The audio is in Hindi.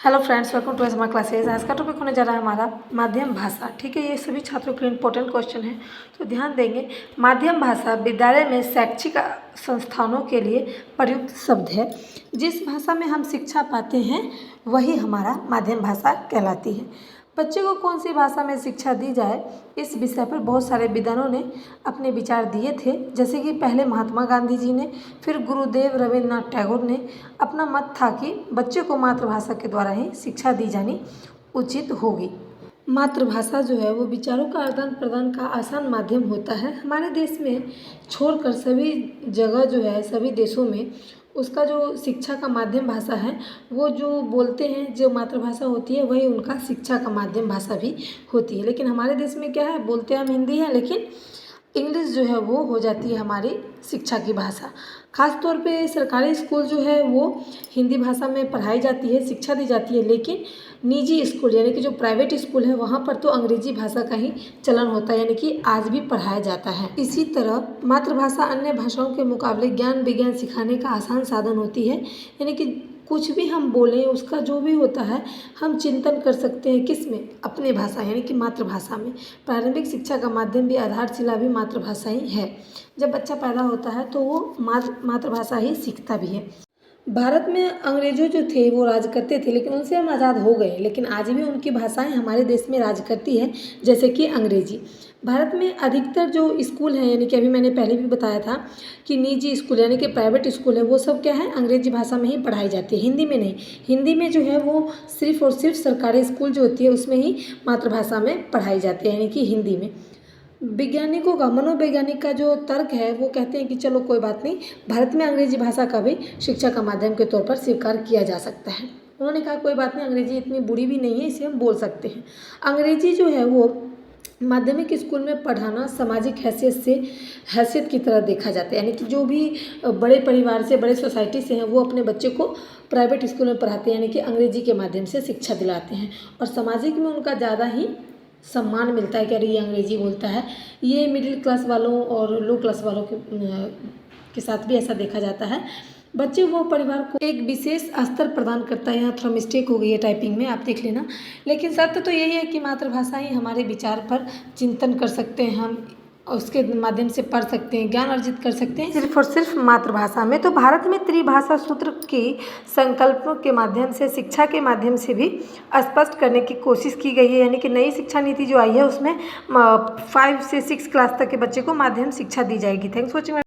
हेलो फ्रेंड्स, वेलकम टू एजमा क्लासेज। आज का टॉपिक होने जा रहा है हमारा माध्यम भाषा। ठीक है, ये सभी छात्रों के लिए इंपॉर्टेंट क्वेश्चन है, तो ध्यान देंगे। माध्यम भाषा विद्यालय में शैक्षिक संस्थानों के लिए प्रयुक्त शब्द है। जिस भाषा में हम शिक्षा पाते हैं वही हमारा माध्यम भाषा कहलाती है। बच्चे को कौन सी भाषा में शिक्षा दी जाए, इस विषय पर बहुत सारे विद्वानों ने अपने विचार दिए थे। जैसे कि पहले महात्मा गांधी जी ने, फिर गुरुदेव रविन्द्रनाथ टैगोर ने अपना मत था कि बच्चे को मातृभाषा के द्वारा ही शिक्षा दी जानी उचित होगी। मातृभाषा जो है वो विचारों का आदान प्रदान का आसान माध्यम होता है। हमारे देश में छोड़कर सभी जगह जो है, सभी देशों में उसका जो शिक्षा का माध्यम भाषा है, वो जो बोलते हैं, जो मातृभाषा होती है वही उनका शिक्षा का माध्यम भाषा भी होती है। लेकिन हमारे देश में क्या है, बोलते हम हिंदी है, लेकिन इंग्लिश जो है वो हो जाती है हमारी शिक्षा की भाषा। ख़ास तौर पे सरकारी स्कूल जो है वो हिंदी भाषा में पढ़ाई जाती है, शिक्षा दी जाती है। लेकिन निजी स्कूल यानी कि जो प्राइवेट स्कूल है वहाँ पर तो अंग्रेजी भाषा का ही चलन होता है, यानी कि आज भी पढ़ाया जाता है। इसी तरह मातृभाषा अन्य भाषाओं के मुकाबले ज्ञान विज्ञान सिखाने का आसान साधन होती है। यानी कि कुछ भी हम बोलें, उसका जो भी होता है हम चिंतन कर सकते हैं, किस में, अपने भाषा यानी कि मातृभाषा में। प्रारंभिक शिक्षा का माध्यम भी, आधारशिला भी मातृभाषा ही है। जब बच्चा पैदा होता है तो वो मातृभाषा ही सीखता भी है। भारत में अंग्रेजों जो थे वो राज करते थे, लेकिन उनसे हम आज़ाद हो गए, लेकिन आज भी उनकी भाषाएं हमारे देश में राज करती है, जैसे कि अंग्रेजी। भारत में अधिकतर जो स्कूल हैं, यानी कि अभी मैंने पहले भी बताया था कि निजी स्कूल यानी कि प्राइवेट स्कूल है, वो सब क्या है, अंग्रेजी भाषा में ही पढ़ाई जाती है, हिंदी में नहीं। हिंदी में जो है वो सिर्फ और सिर्फ सरकारी स्कूल जो होती है उसमें ही मातृभाषा में पढ़ाई जाती है, यानी कि हिंदी में। वैज्ञानिकों का, मनोवैज्ञानिक का जो तर्क है वो कहते हैं कि चलो कोई बात नहीं, भारत में अंग्रेजी भाषा का भी शिक्षा का माध्यम के तौर पर स्वीकार किया जा सकता है। उन्होंने कहा कोई बात नहीं, अंग्रेजी इतनी बुरी भी नहीं है, इसे हम बोल सकते हैं। अंग्रेजी जो है वो माध्यमिक स्कूल में पढ़ाना सामाजिक हैसियत की तरह देखा जाता है। यानी कि जो भी बड़े परिवार से, बड़े सोसाइटी से हैं, वो अपने बच्चे को प्राइवेट स्कूल में पढ़ाते हैं, यानी कि अंग्रेजी के माध्यम से शिक्षा दिलाते हैं। और सामाजिक में उनका ज़्यादा ही सम्मान मिलता है कि अरे ये अंग्रेजी बोलता है। ये मिडिल क्लास वालों और लो क्लास वालों के साथ भी ऐसा देखा जाता है। बच्चे वो परिवार को एक विशेष स्तर प्रदान करता है। यहाँ थोड़ा मिस्टेक हो गई है टाइपिंग में, आप देख लेना। लेकिन सत्य तो यही है कि मातृभाषा ही हमारे विचार पर चिंतन कर सकते हैं, हम उसके माध्यम से पढ़ सकते हैं, ज्ञान अर्जित कर सकते हैं, सिर्फ और सिर्फ मातृभाषा में। तो भारत में त्रिभाषा सूत्र की संकल्पों के माध्यम से, शिक्षा के माध्यम से भी स्पष्ट करने की कोशिश की गई है। यानी कि नई शिक्षा नीति जो आई है उसमें 5 से 6 क्लास तक के बच्चे को माध्यम शिक्षा दी जाएगी। Thanks for watching.